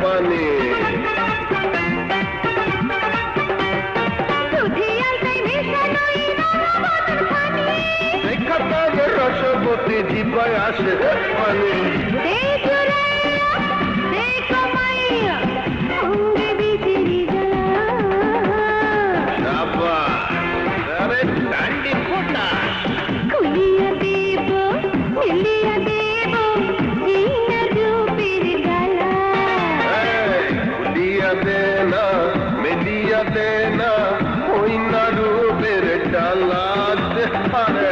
পানি রসবতী জিপায় আসে পানি দেনা ওই না রূপের ডালা পারে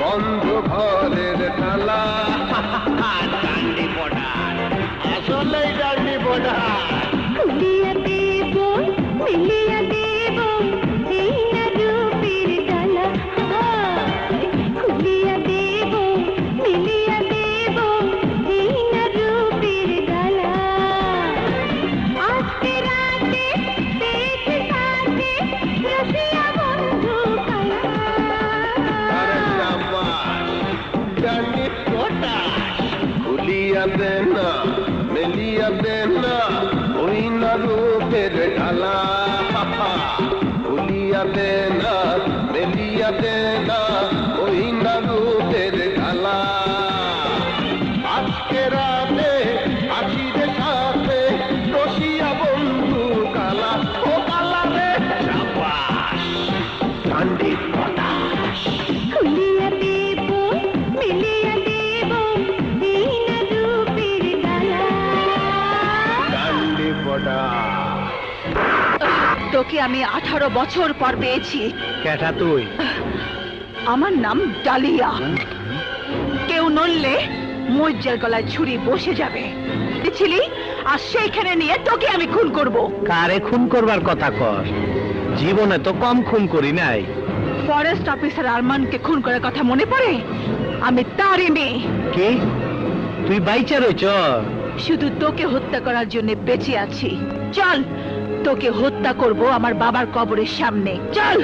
বন্ধ ঘরের তালা ডান্ডি পড়ার আসলে ডান্ডি পড়ার খুলিয়া দেব মিলিয়া দেব এই না রূপের ডালা খুলিয়া দেব মিলিয়া দেব এই না রূপের ডালা আজকে রাতে পেয়েছি সাথে রসিয়া বন্ধু কালা খুলিয়া দেনা মেলিয়া দেনা ওই না রূপের ঢালা খুলিয়া দেনা মেলিয়া দেনা ওই না রূপের ঢালা আজকে রাতে আসিরে সাথে রসিয়া বন্ধু কালা ও কালা রে সাবাস ডান্ডি পটাশ খুলিয়া দেব মিলিয়া দেব এই না রূপের ডালা ডান্ডি পটাশ তোকে আমি 18 বছর পর পেয়েছি। কেটা তুই? আমার নাম ডালিয়া। কেউ নড়লে মজ্জার গলায় ছুরি বসে যাবে ছিলি আর সেইখানে নিয়ে তোকে আমি খুন করব। কারে খুন করবার কথা কর? জীবনে তো কম খুন করি নাই। ফরেস্ট অফিসার আরমানকে খুন করার কথা মনে পড়ে? আমি তারই মেয়ে। কি তুই বাইচা রইছ? শুধু তোকে হত্যা করার জন্য বেঁচে আছি। চল তোকে হত্যা করব আমার বাবার কবরের সামনে। চল।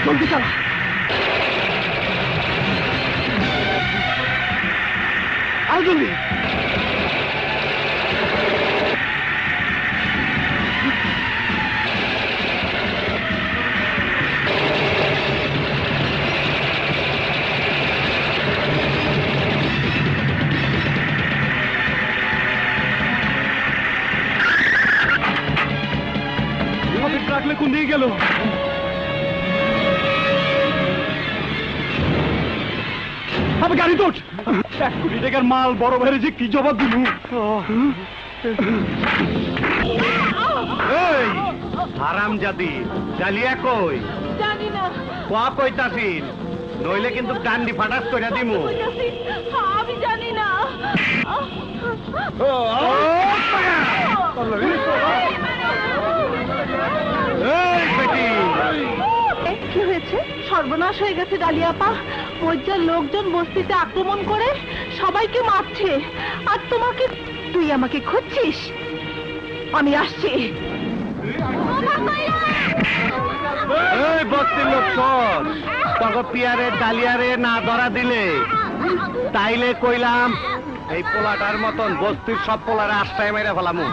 জলদি চল। আর জলদি। ট্রাকলে কোন দিকে গেল? আমি গাড়ি তোট। 1 কোটি টাকার মাল বড় ভাইরে যে কি জবাব দিলু? এই হারামজাদি, ডালিয়া কই? জানি না। কোয়া কইতাছিস? নইলে কিন্তু ডান্ডি ফাটাস কইরা দিমু। আমি জানি না। এই বেটি সর্বনাশ হয়ে গেছে ডালিয়াপা। মজ্জার লোকজন বস্তিতে আক্রমণ করে সবাইকে মারছে, আর তোমাকে, তুই আমাকে খুঁজছিস? আমি আসছি। এই বস্তির লোক শোন, তোকে পিয়ারে ডালিয়ারে না ধরা দিলে তাইলে কইলাম এই পোলাটার মতন বস্তির সব পোলারে আস্তায় মেরে ফেলামু।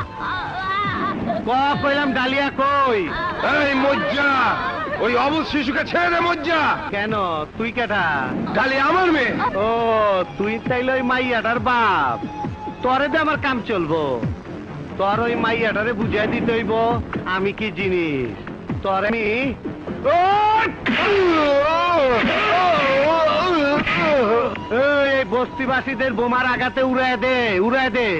কইলাম ডালিয়া কই? এই মজ্জা, ওই অবুজ শিশুকে ছেড়ে দে মজ্জা। কেন, তুই কেটা? ডালিয়া আমার মেয়ে। ও, তুই তাইলে ওই মাইয়াটার বাপ। তোরে দিয়ে আমার কাম চলবো। তোর ওই মাইয়াটারে বুঝাই দিতে হইব আমি কি জিনিস। তোর আমি এই বস্তিবাসীদের বোমার আঘাতে উড়ায় দে, উড়ায় দে।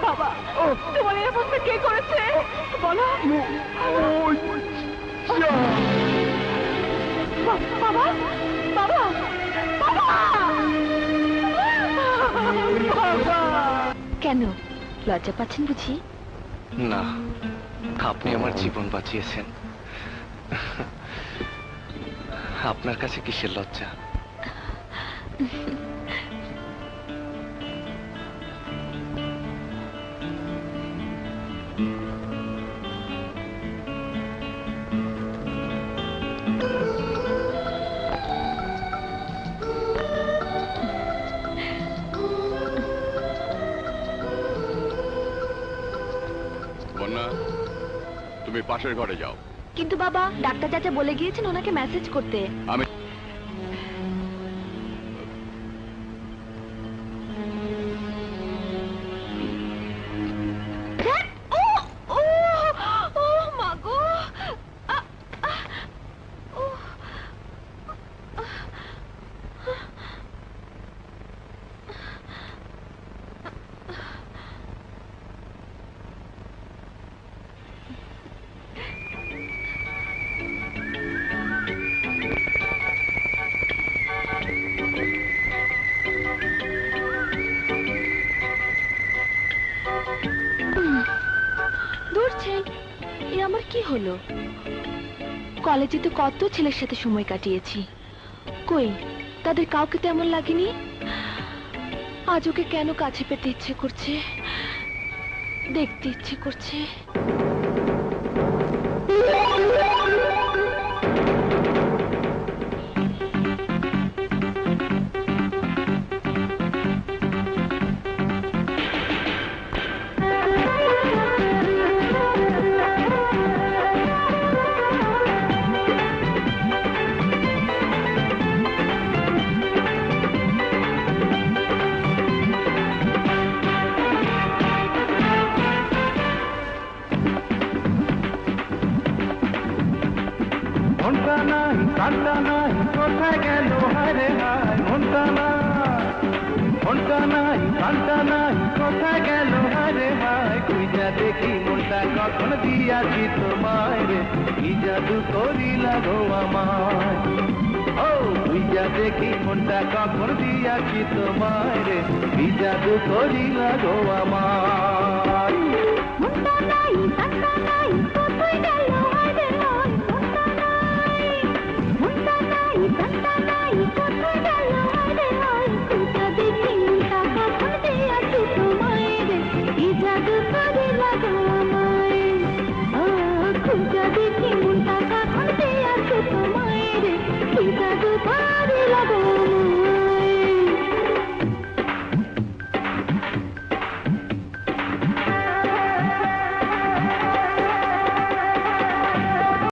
বাবা, তোমার এই অবস্থা কে করেছে বলো? বাবা, বাবা, বাবা! কেন লজ্জা পাচ্ছেন বুঝি? না, আপনি আমার জীবন বাঁচিয়েছেন। আপনার কাছে কিসের লজ্জা? তুমি পাশের ঘরে যাও। কিন্তু বাবা, ডাক্তার চাচা বলে গিয়েছেন ওনাকে মেসেজ করতে। আমি আমার কি হলো? কলেজে তো কত ছেলের সাথে সময় কাটিয়েছি, কই তাদের কাউকে তেমন লাগেনি। আজ ওকে কেন কাছে পেতে ইচ্ছে করছে, দেখতে ইচ্ছে করছে। মনটা নাই কান্না নাই কোথায় গেল হারে হায়, মনটা নাই কান্না নাই কোথায় গেল হারে হায়। খুঁজা দেখি মনটা কখন দিয়াছি তোমায় রে, কি জাদু করিলা গো আমায়। ও খুঁজা দেখি মনটা কখন দিয়াছি তোমায় রে, কি জাদু করিলা গো আমায়। মনটা নাই কান্না নাই কোথায় গেল হারে হায়, মনটা নাই কান্না নাই কোথায় গেল হারে হায়। খুঁজা দেখি মনটা কখন দিয়াছি তোমায় রে, কি জাদু করিলা গো আমায়। খুঁজা দেখি মনটা কখন দিয়াছি তোমায় রে, কি জাদু করিলা গো